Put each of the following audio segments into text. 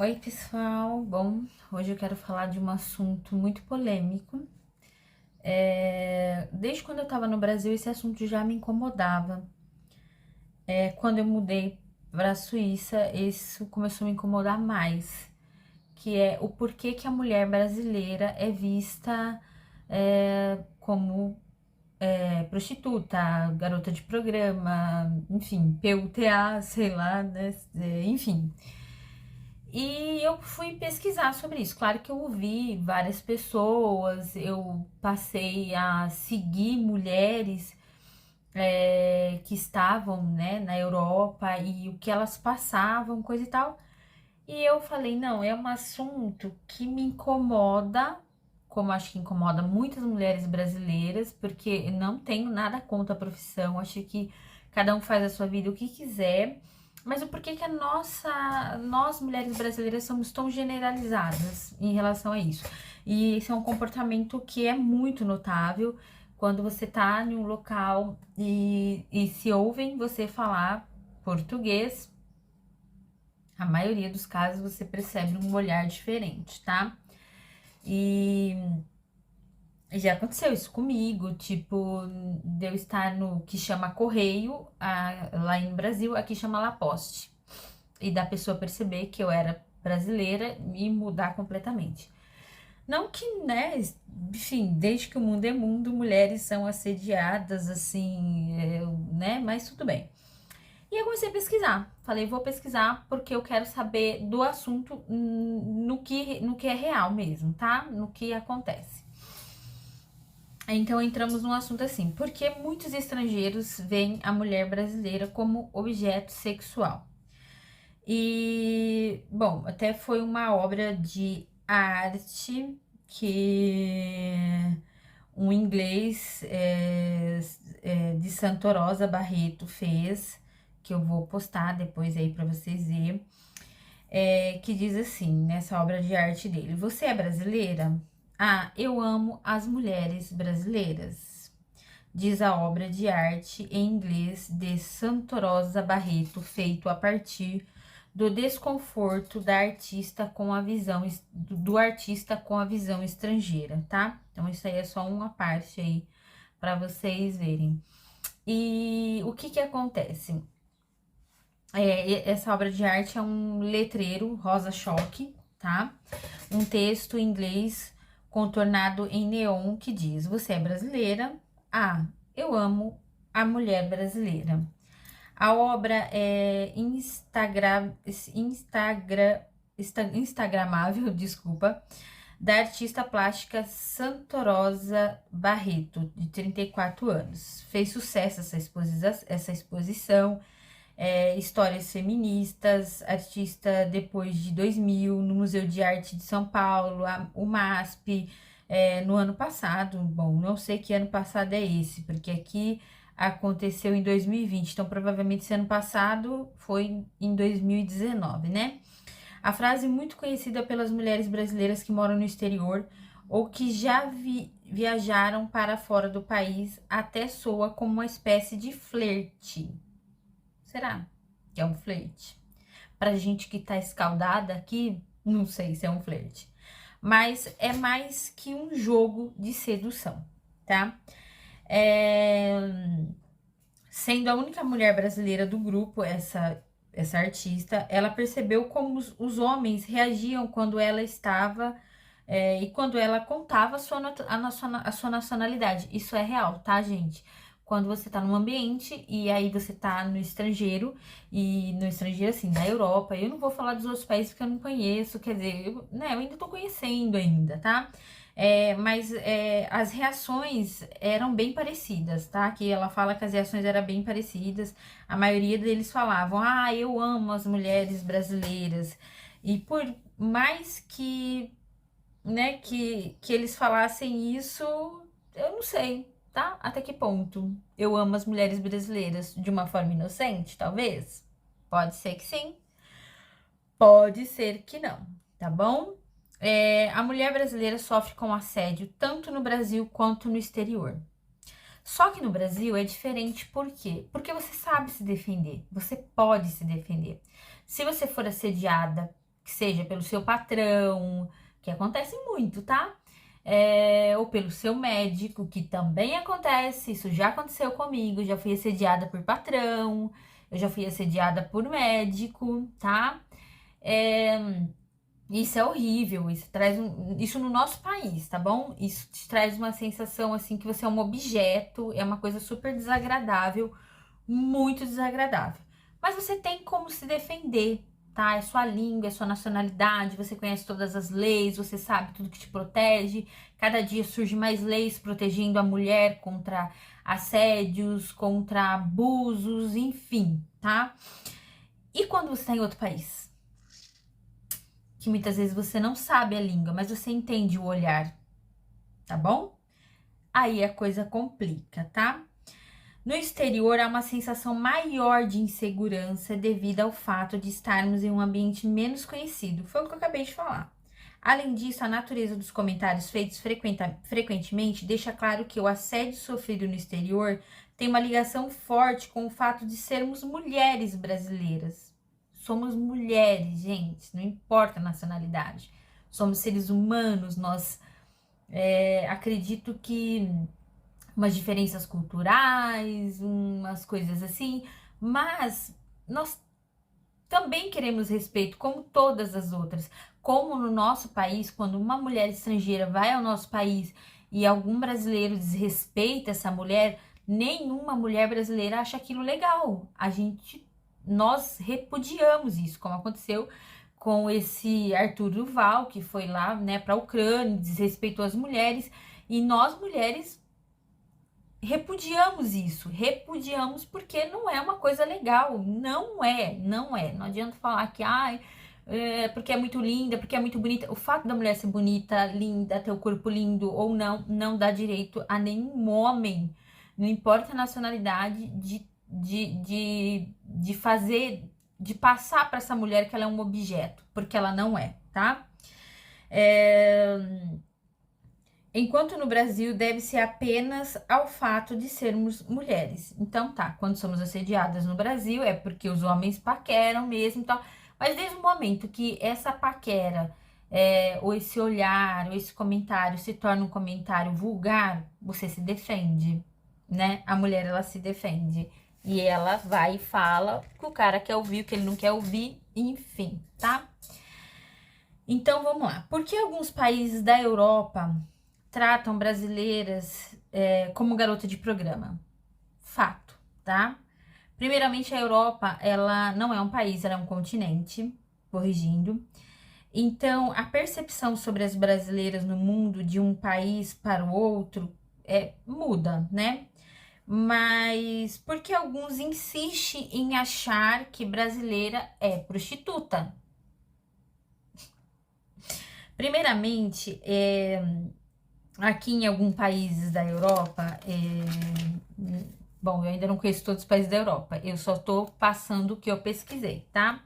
Oi, pessoal. Bom, hoje eu quero falar de um assunto muito polêmico. Desde quando eu estava no Brasil, esse assunto já me incomodava. Quando eu mudei para a Suíça, isso começou a me incomodar mais, que é o porquê que a mulher brasileira é vista como prostituta, garota de programa, enfim, PUTA, sei lá, né? Enfim. E eu fui pesquisar sobre isso. Claro que eu ouvi várias pessoas, eu passei a seguir mulheres que estavam, né, na Europa e o que elas passavam, coisa e tal. E eu falei, não, é um assunto que me incomoda, como acho que incomoda muitas mulheres brasileiras, porque eu não tenho nada contra a profissão, acho que cada um faz a sua vida o que quiser, mas o porquê que nós mulheres brasileiras somos tão generalizadas em relação a isso. E esse é um comportamento que é muito notável quando você tá em um local e se ouvem você falar português, a maioria dos casos você percebe um olhar diferente, tá? E já aconteceu isso comigo, tipo, de eu estar no que chama correio, lá no Brasil, aqui chama La Poste. E da pessoa perceber que eu era brasileira e mudar completamente. Não que, né, enfim, desde que o mundo é mundo, mulheres são assediadas, assim, né, mas tudo bem. E eu comecei a pesquisar. Falei, vou pesquisar porque eu quero saber do assunto no que é real mesmo, tá? No que acontece. Então entramos num assunto assim, porque muitos estrangeiros veem a mulher brasileira como objeto sexual. E, bom, até foi uma obra de arte que um inglês de Santorosa Barreto fez, que eu vou postar depois aí para vocês verem, que diz assim, nessa obra de arte dele: Você é brasileira? Ah, eu amo as mulheres brasileiras. Diz a obra de arte em inglês de Santorosa Barreto, feito a partir do desconforto da artista com a visão do artista com a visão estrangeira, tá? Então isso aí é só uma parte aí para vocês verem. E o que que acontece? Essa obra de arte é um letreiro rosa choque, tá? Um texto em inglês contornado em neon que diz: Você é brasileira? Ah, eu amo a mulher brasileira. A obra é instagramável, desculpa, da artista plástica Santorosa Barreto, de 34 anos. Fez sucesso essa exposição, histórias feministas, artista depois de 2000, no Museu de Arte de São Paulo, o MASP, no ano passado. Bom, não sei que ano passado é esse, porque aqui aconteceu em 2020, então provavelmente esse ano passado foi em 2019, né? A frase muito conhecida pelas mulheres brasileiras que moram no exterior ou que já viajaram para fora do país até soa como uma espécie de flerte. Será que é um flerte? Pra gente que tá escaldada aqui, não sei se é um flerte. Mas é mais que um jogo de sedução, tá? É... Sendo a única mulher brasileira do grupo, essa artista, ela percebeu como os homens reagiam quando ela estava e quando ela contava a sua nacionalidade. Isso é real, tá, gente? Quando você tá num ambiente e aí você tá no estrangeiro, e no estrangeiro, assim, na Europa, eu não vou falar dos outros países porque eu não conheço, quer dizer, eu ainda tô conhecendo ainda, tá? Mas as reações eram bem parecidas, tá? Que ela fala que as reações eram bem parecidas. A maioria deles falavam: Ah, eu amo as mulheres brasileiras. E por mais que, né, que eles falassem isso, eu não sei, tá? Até que ponto eu amo as mulheres brasileiras de uma forma inocente, talvez? Pode ser que sim, pode ser que não, tá bom? A mulher brasileira sofre com assédio tanto no Brasil quanto no exterior. Só que no Brasil é diferente, por quê? Porque você sabe se defender, você pode se defender. Se você for assediada, que seja pelo seu patrão, que acontece muito, tá? Ou pelo seu médico, que também acontece, isso já aconteceu comigo, já fui assediada por patrão, eu já fui assediada por médico, tá? É, isso é horrível, isso no nosso país, tá bom? Isso te traz uma sensação assim que você é um objeto, é uma coisa super desagradável, muito desagradável. Mas você tem como se defender, tá? É sua língua, é sua nacionalidade, você conhece todas as leis, você sabe tudo que te protege. Cada dia surge mais leis protegendo a mulher contra assédios, contra abusos, enfim, tá? E quando você está em outro país? Que muitas vezes você não sabe a língua, mas você entende o olhar, tá bom? Aí a coisa complica, tá? No exterior há uma sensação maior de insegurança devido ao fato de estarmos em um ambiente menos conhecido. Foi o que eu acabei de falar. Além disso, a natureza dos comentários feitos frequentemente deixa claro que o assédio sofrido no exterior tem uma ligação forte com o fato de sermos mulheres brasileiras. Somos mulheres, gente, não importa a nacionalidade. Somos seres humanos, nós acredito que umas diferenças culturais, umas coisas assim, mas nós também queremos respeito, como todas as outras. Como no nosso país, quando uma mulher estrangeira vai ao nosso país e algum brasileiro desrespeita essa mulher, nenhuma mulher brasileira acha aquilo legal. Nós repudiamos isso, como aconteceu com esse Arthur Duval, que foi lá, né, para a Ucrânia, desrespeitou as mulheres, e nós mulheres repudiamos isso, repudiamos porque não é uma coisa legal, não é, não é. Não adianta falar que, porque é muito linda, porque é muito bonita. O fato da mulher ser bonita, linda, ter o corpo lindo ou não, não dá direito a nenhum homem, não importa a nacionalidade, de fazer, de passar para essa mulher que ela é um objeto, porque ela não é, tá? Enquanto no Brasil deve-se apenas ao fato de sermos mulheres. Então tá, quando somos assediadas no Brasil é porque os homens paqueram mesmo e tal. Mas desde o momento que essa paquera, ou esse olhar, ou esse comentário se torna um comentário vulgar, você se defende, né? A mulher, ela se defende. E ela vai e fala que o cara quer ouvir, o que ele não quer ouvir, enfim, tá? Então vamos lá. Por que alguns países da Europa tratam brasileiras como garota de programa? Fato, tá? Primeiramente, a Europa, ela não é um país, ela é um continente, corrigindo. Então, a percepção sobre as brasileiras no mundo de um país para o outro muda, né? Mas porque alguns insistem em achar que brasileira é prostituta? Primeiramente, aqui em alguns países da Europa, bom, eu ainda não conheço todos os países da Europa, eu só tô passando o que eu pesquisei, tá?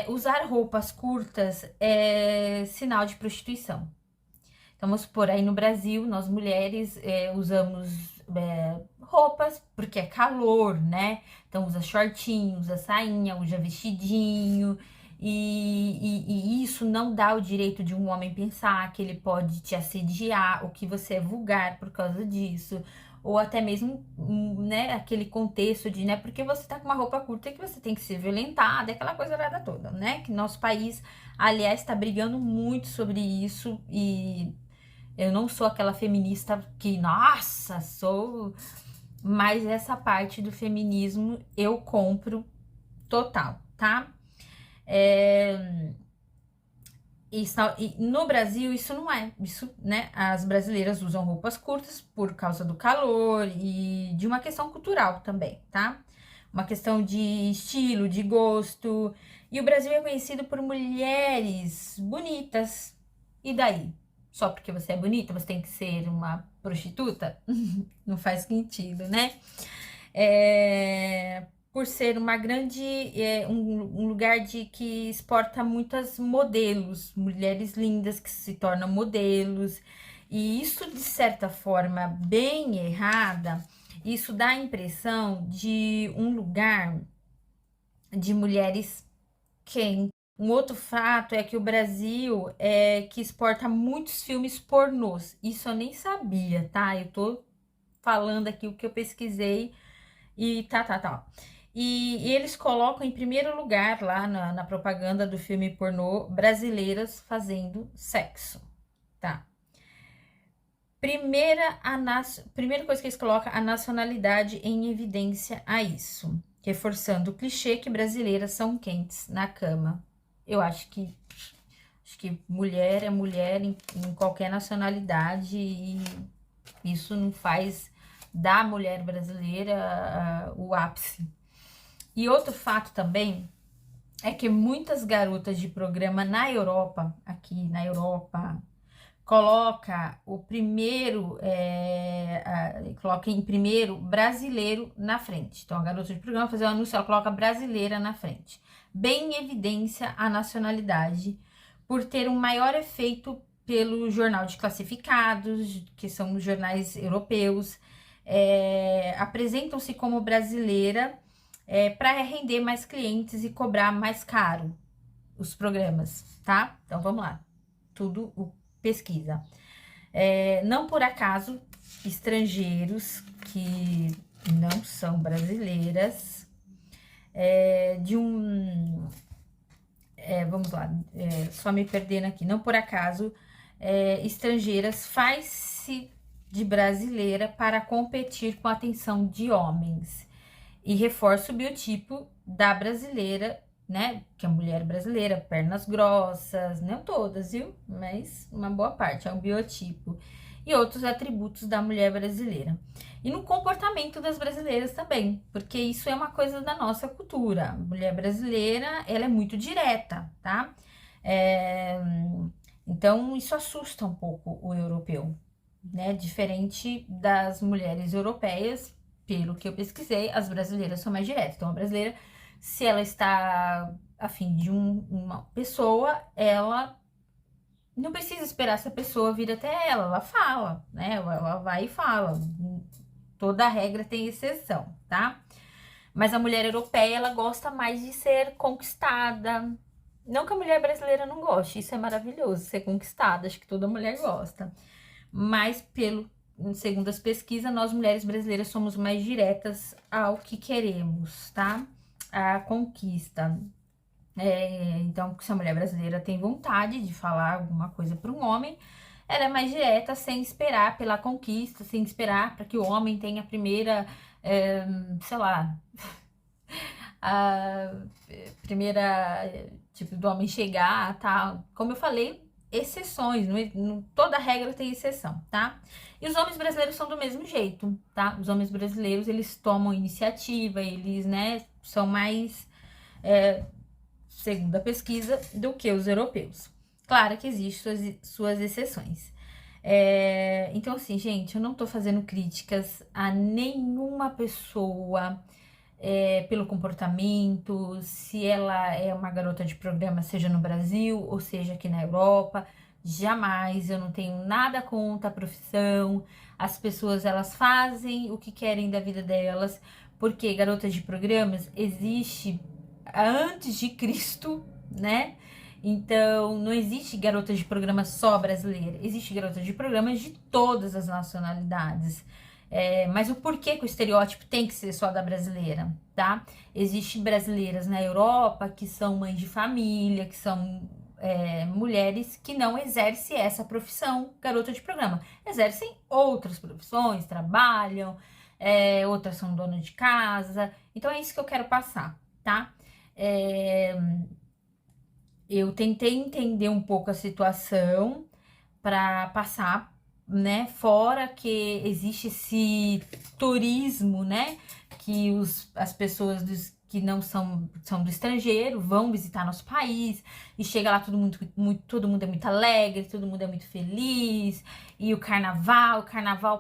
Usar roupas curtas é sinal de prostituição. Então, vamos supor, aí no Brasil, nós mulheres usamos roupas porque é calor, né? Então, usa shortinho, usa sainha, usa vestidinho. E isso não dá o direito de um homem pensar que ele pode te assediar ou que você é vulgar por causa disso. Ou até mesmo, né, aquele contexto de, né, porque você tá com uma roupa curta que você tem que ser violentada, aquela coisa nada toda, né? Que nosso país, aliás, tá brigando muito sobre isso e eu não sou aquela feminista que, nossa, sou. Mas essa parte do feminismo eu compro total, tá? E no Brasil isso não é, isso, né? As brasileiras usam roupas curtas por causa do calor e de uma questão cultural também, tá? Uma questão de estilo, de gosto. E o Brasil é conhecido por mulheres bonitas. E daí? Só porque você é bonita, você tem que ser uma prostituta? Não faz sentido, né? Por ser uma grande, um lugar que exporta muitas modelos, mulheres lindas que se tornam modelos, e isso de certa forma bem errada, isso dá a impressão de um lugar de mulheres quentes, Um outro fato é que o Brasil é que exporta muitos filmes pornôs. Isso eu nem sabia, tá? Eu tô falando aqui o que eu pesquisei e tá. E eles colocam em primeiro lugar lá na propaganda do filme pornô brasileiras fazendo sexo, tá? Primeira coisa que eles colocam, a nacionalidade em evidência a isso, reforçando o clichê que brasileiras são quentes na cama. Eu acho que mulher é mulher em qualquer nacionalidade e isso não faz da mulher brasileira o ápice. E outro fato também é que muitas garotas de programa na Europa, aqui na Europa, coloca o primeiro, coloca em primeiro brasileiro na frente. Então, a garota de programa fazer o anúncio, ela coloca brasileira na frente. Bem em evidência a nacionalidade, por ter um maior efeito pelo jornal de classificados, que são os jornais europeus, apresentam-se como brasileira para render mais clientes e cobrar mais caro os programas, tá? Então, vamos lá. Tudo o pesquisa. Não por acaso, estrangeiros que não são brasileiras, vamos lá, só me perdendo aqui, não por acaso, estrangeiras faz-se de brasileira para competir com a atenção de homens e reforça o biotipo da brasileira, né? Que a mulher brasileira, pernas grossas, não todas, viu? Mas uma boa parte é um biotipo. E outros atributos da mulher brasileira. E no comportamento das brasileiras também, porque isso é uma coisa da nossa cultura. A mulher brasileira, ela é muito direta, tá? Então, isso assusta um pouco o europeu, né? Diferente das mulheres europeias, pelo que eu pesquisei, as brasileiras são mais diretas. Então, a brasileira, se ela está a fim de uma pessoa, ela não precisa esperar essa pessoa vir até ela fala, né? Ela vai e fala. Toda regra tem exceção, tá? Mas a mulher europeia, ela gosta mais de ser conquistada. Não que a mulher brasileira não goste, isso é maravilhoso, ser conquistada, acho que toda mulher gosta. Mas, segundo as pesquisas, nós mulheres brasileiras somos mais diretas ao que queremos, tá? A conquista. Então, se a mulher brasileira tem vontade de falar alguma coisa para um homem, ela é mais direta, sem esperar pela conquista, sem esperar para que o homem tenha a primeira, sei lá, a primeira, tipo, do homem chegar, tá? Como eu falei, exceções, toda regra tem exceção, tá? E os homens brasileiros são do mesmo jeito, tá? Os homens brasileiros, eles tomam iniciativa, eles, né, são mais, segundo a pesquisa, do que os europeus. Claro que existem suas exceções. Então, assim, gente, eu não tô fazendo críticas a nenhuma pessoa pelo comportamento, se ela é uma garota de programa, seja no Brasil ou seja aqui na Europa. Jamais, eu não tenho nada contra a profissão. As pessoas, elas fazem o que querem da vida delas, porque garotas de programas existe antes de Cristo, né? Então, não existe garota de programa só brasileira, existe garota de programas de todas as nacionalidades. Mas o porquê que o estereótipo tem que ser só da brasileira, tá? Existem brasileiras na Europa que são mães de família, que são mulheres que não exercem essa profissão, garota de programa. Exercem outras profissões, trabalham, outras são donas de casa. Então, é isso que eu quero passar, tá? Eu tentei entender um pouco a situação para passar, né? Fora que existe esse turismo, né? Que as pessoas que não são do estrangeiro vão visitar nosso país e chega lá todo mundo é muito alegre, todo mundo é muito feliz. E o carnaval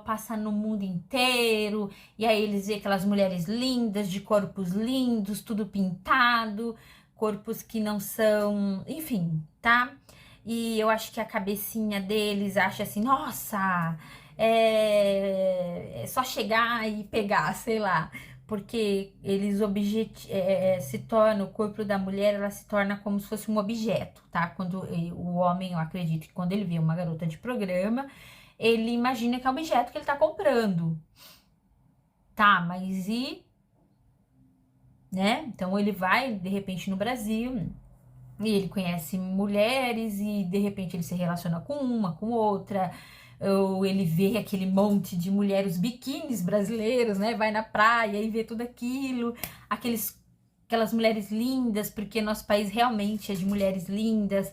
passa no mundo inteiro. E aí eles veem aquelas mulheres lindas, de corpos lindos, tudo pintado, corpos que não são, enfim, tá? E eu acho que a cabecinha deles acha assim, nossa, é só chegar e pegar, sei lá. porque eles se torna, o corpo da mulher, ela se torna como se fosse um objeto, tá? Quando o homem, eu acredito que quando ele vê uma garota de programa, ele imagina que é um objeto que ele tá comprando. Tá, mas e, né? Então ele vai, de repente, no Brasil, e ele conhece mulheres, e de repente ele se relaciona com uma, com outra, ou ele vê aquele monte de mulheres, os biquínis brasileiros, né? Vai na praia e vê tudo aquilo, aquelas mulheres lindas, porque nosso país realmente é de mulheres lindas,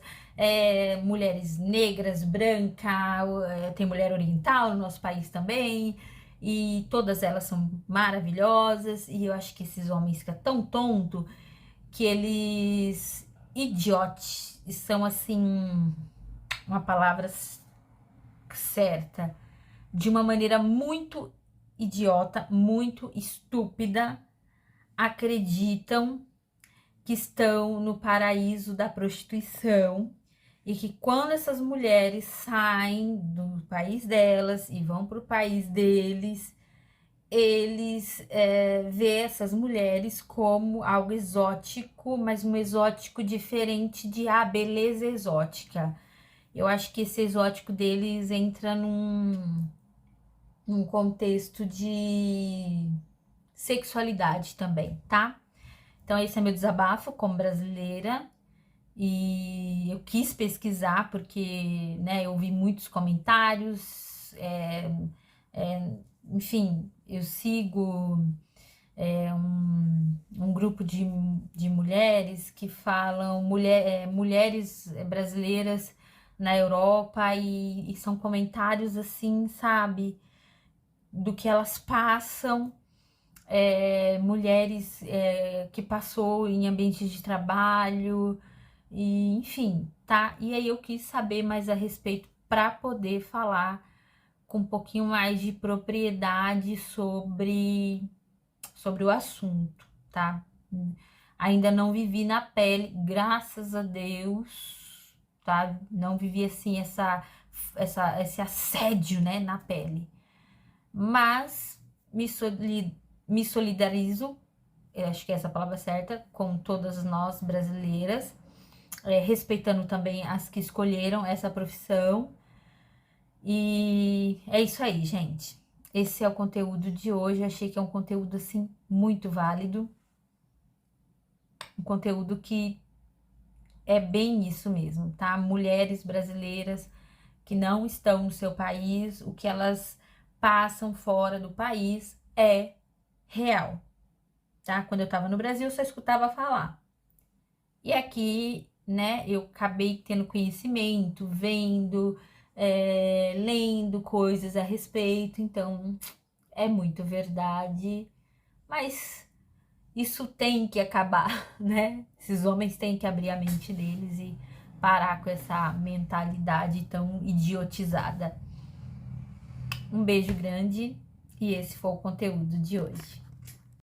mulheres negras, brancas, tem mulher oriental no nosso país também, e todas elas são maravilhosas, e eu acho que esses homens ficam tão tontos que eles idiotes, são assim, uma palavra certa, de uma maneira muito idiota, muito estúpida, acreditam que estão no paraíso da prostituição e que quando essas mulheres saem do país delas e vão para o país deles, eles vê essas mulheres como algo exótico, mas um exótico diferente de beleza exótica. Eu acho que esse exótico deles entra num contexto de sexualidade também, tá? Então, esse é meu desabafo como brasileira. E eu quis pesquisar porque, né, eu vi muitos comentários, enfim, eu sigo um grupo de mulheres que falam mulheres brasileiras na Europa e são comentários assim, sabe, do que elas passam, mulheres que passou em ambientes de trabalho, e enfim, tá? E aí eu quis saber mais a respeito para poder falar com um pouquinho mais de propriedade sobre o assunto, tá? Ainda não vivi na pele, graças a Deus, tá? Não vivi assim esse assédio, né, na pele. Mas me solidarizo, eu acho que é essa a palavra certa, com todas nós brasileiras, respeitando também as que escolheram essa profissão. E é isso aí, gente. Esse é o conteúdo de hoje. Eu achei que é um conteúdo assim muito válido, um conteúdo que é bem isso mesmo, tá? Mulheres brasileiras que não estão no seu país, o que elas passam fora do país é real, tá? Quando eu tava no Brasil, eu só escutava falar. E aqui, né, eu acabei tendo conhecimento, vendo, lendo coisas a respeito, então é muito verdade, mas isso tem que acabar, né? Esses homens têm que abrir a mente deles e parar com essa mentalidade tão idiotizada. Um beijo grande e esse foi o conteúdo de hoje.